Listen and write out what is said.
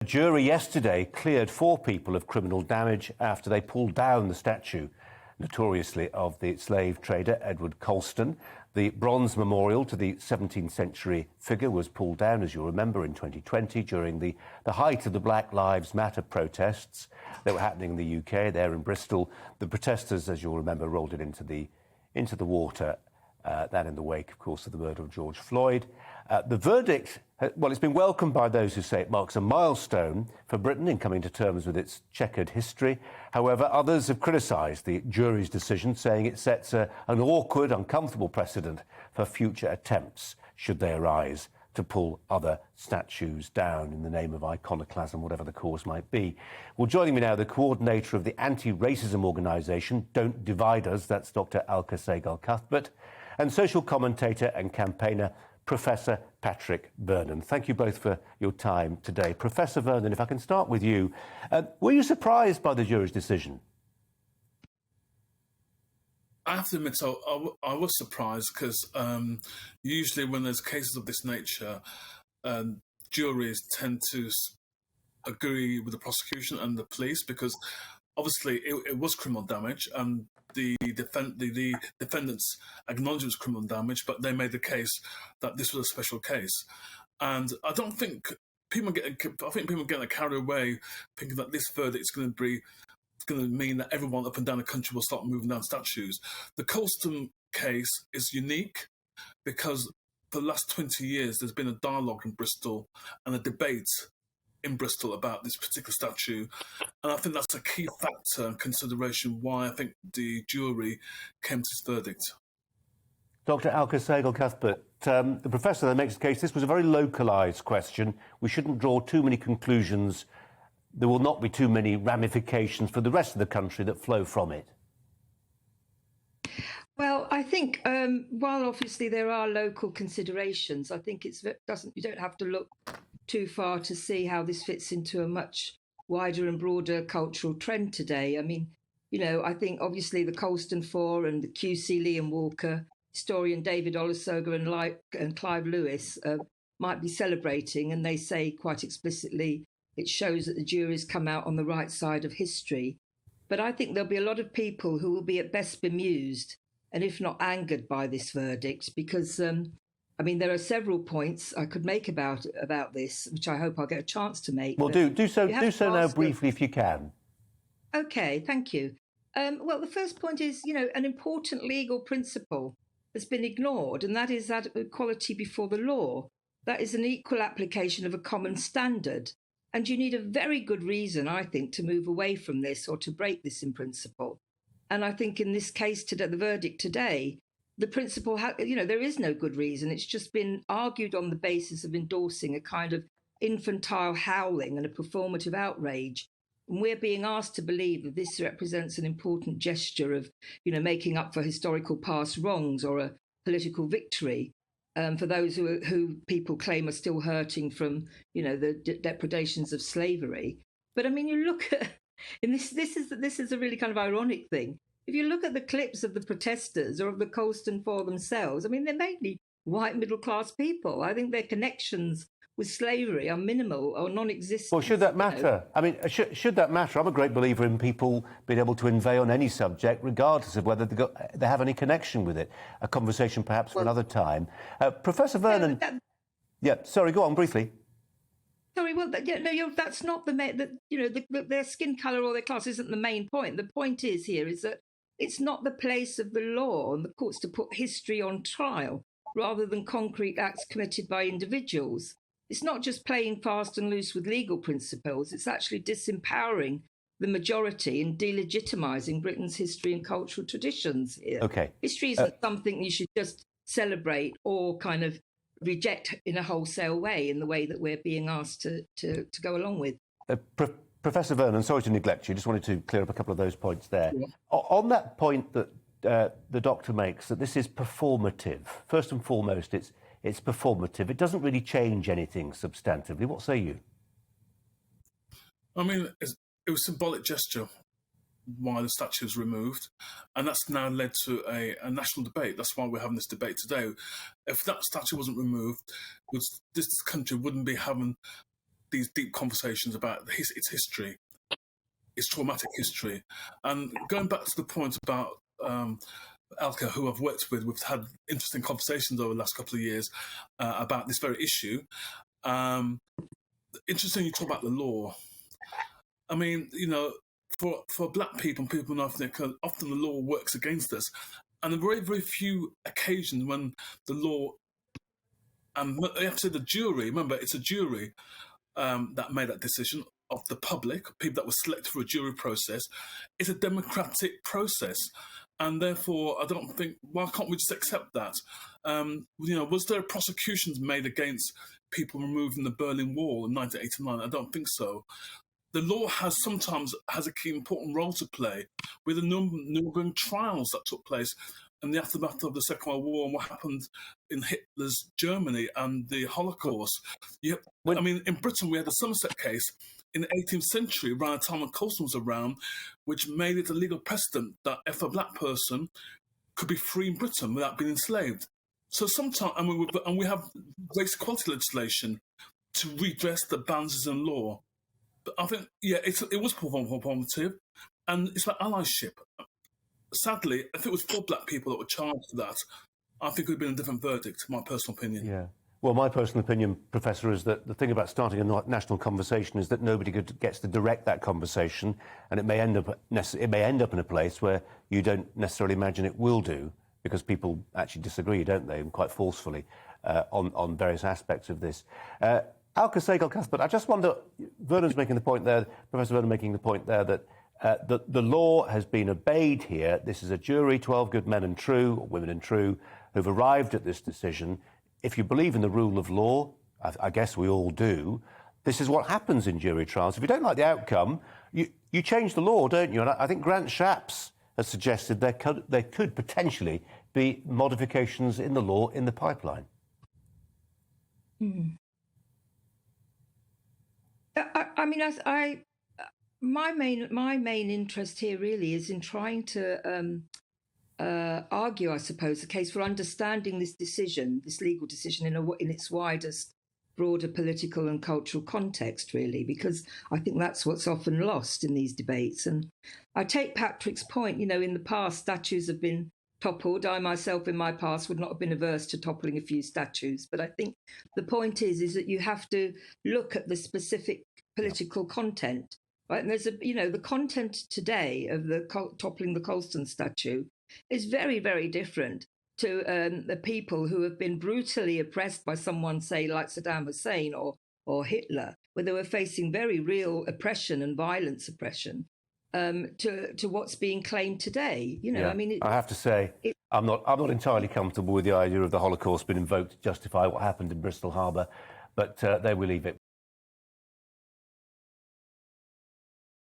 A jury yesterday cleared 4 people of criminal damage after they pulled down the statue, notoriously, of the slave trader Edward Colston. The bronze memorial to the 17th century figure was pulled down, as you'll remember, in 2020 during the height of the Black Lives Matter protests that were happening in the UK, there in Bristol. The protesters, as you'll remember, rolled it into the water, that in the wake, of course, of the murder of George Floyd. The verdict, well, it's been welcomed by those who say it marks a milestone for Britain in coming to terms with its checkered history. However, others have criticised the jury's decision, saying it sets an awkward, uncomfortable precedent for future attempts, should they arise, to pull other statues down in the name of iconoclasm, whatever the cause might be. Well, joining me now, the coordinator of the anti-racism organisation Don't Divide Us, that's Dr. Alka Sehgal-Cuthbert, and social commentator and campaigner Professor Patrick Vernon. Thank you both for your time today. Professor Vernon, if I can start with you, were you surprised by the jury's decision? I have to admit, I was surprised because usually when there's cases of this nature, juries tend to agree with the prosecution and the police because obviously it was criminal damage and the defendants acknowledged it was criminal damage, but they made the case that this was a special case. And I don't think people get carried away thinking that this verdict is going to mean that everyone up and down the country will start moving down statues. The Colston case is unique because for the last 20 years there's been a dialogue in Bristol and a debate in Bristol about this particular statue, and I think that's a key factor and consideration why I think the jury came to this verdict. Dr. Alka Sehgal-Cuthbert, the professor that makes the case this was a very localised question. We shouldn't draw too many conclusions. There will not be too many ramifications for the rest of the country that flow from it. Well, I think while obviously there are local considerations, I think you don't have to look too far to see how this fits into a much wider and broader cultural trend today. I mean, I think obviously the Colston Four and the QC Liam Walker, historian David Olusoga and Clive Lewis might be celebrating, and they say quite explicitly it shows that the jury's come out on the right side of history. But I think there'll be a lot of people who will be at best bemused and if not angered by this verdict, because there are several points I could make about this, which I hope I'll get a chance to make. Well, do so now briefly if you can. Okay, thank you. Well, the first point is, an important legal principle has been ignored, and that is that equality before the law. That is an equal application of a common standard. And you need a very good reason, I think, to move away from this or to break this in principle. And I think in this case today, the verdict today, the principle, there is no good reason. It's just been argued on the basis of endorsing a kind of infantile howling and a performative outrage. And we're being asked to believe that this represents an important gesture of, making up for historical past wrongs or a political victory for those who people claim are still hurting from, the depredations of slavery. But I mean, you look at, and this is a really kind of ironic thing. If you look at the clips of the protesters or of the Colston Four themselves, I mean, they're mainly white middle-class people. I think their connections with slavery are minimal or non-existent. Well, should that matter? I mean, should that matter? I'm a great believer in people being able to inveigh on any subject, regardless of whether they have any connection with it. A conversation perhaps for another time. Professor Vernon... sorry, go on briefly. Sorry, well, that's not their skin colour or their class isn't the main point. The point is that it's not the place of the law and the courts to put history on trial rather than concrete acts committed by individuals. It's not just playing fast and loose with legal principles, it's actually disempowering the majority and delegitimising Britain's history and cultural traditions here. Okay. History isn't something you should just celebrate or kind of reject in a wholesale way in the way that we're being asked to go along with. Professor Vernon, sorry to neglect you, just wanted to clear up a couple of those points there. Yeah. On that point that the doctor makes, that this is performative, first and foremost, it's performative. It doesn't really change anything substantively. What say you? I mean, it was a symbolic gesture why the statue was removed, and that's now led to a national debate. That's why we're having this debate today. If that statue wasn't removed, this country wouldn't be having these deep conversations about its history, its traumatic history. And going back to the point about Elka, who I've worked with, we've had interesting conversations over the last couple of years about this very issue. Interesting you talk about the law. I mean, for black people and people in Africa, often the law works against us. And there are very, very few occasions when the law, and you have to say the jury, remember, it's a jury that made that decision of the public, people that were selected for a jury process. It's a democratic process. And therefore, I don't think, why can't we just accept that? Was there prosecutions made against people removing the Berlin Wall in 1989? I don't think so. The law sometimes has a key important role to play with the Nuremberg trials that took place in the aftermath of the Second World War and what happened in Hitler's Germany and the Holocaust. In Britain, we had the Somerset case in the 18th century, around the time when Colston was around, which made it a legal precedent that if a black person could be free in Britain without being enslaved. So sometimes, and we have race equality legislation to redress the balances in law. But I think, it was performative, and it's about allyship. Sadly, if it was 4 black people that were charged for that, I think it would have been a different verdict, my personal opinion. Yeah. Well, my personal opinion, Professor, is that the thing about starting a national conversation is that nobody gets to direct that conversation, and it may end up in a place where you don't necessarily imagine it will do, because people actually disagree, don't they, and quite forcefully on various aspects of this. Alka Segal Cuthbert, I just wonder, Vernon's making the point there, Professor Vernon making the point there that the law has been obeyed here. This is a jury, 12 good men and true, or women and true, who've arrived at this decision. If you believe in the rule of law, I guess we all do, this is what happens in jury trials. If you don't like the outcome, you change the law, don't you? And I think Grant Shapps has suggested there could potentially be modifications in the law in the pipeline. Mm. My main interest here really is in trying to argue, I suppose, the case for understanding this decision, this legal decision, in its widest, broader political and cultural context, really, because I think that's what's often lost in these debates. And I take Patrick's point. In the past, statues have been toppled. I myself, in my past, would not have been averse to toppling a few statues. But I think the point is that you have to look at the specific political content. Right? And there's the content today of the toppling the Colston statue is very, very different to the people who have been brutally oppressed by someone, say, like Saddam Hussein or Hitler, where they were facing very real oppression and violent suppression, to what's being claimed today. I have to say, I'm not entirely comfortable with the idea of the Holocaust being invoked to justify what happened in Bristol Harbour, but there we leave it.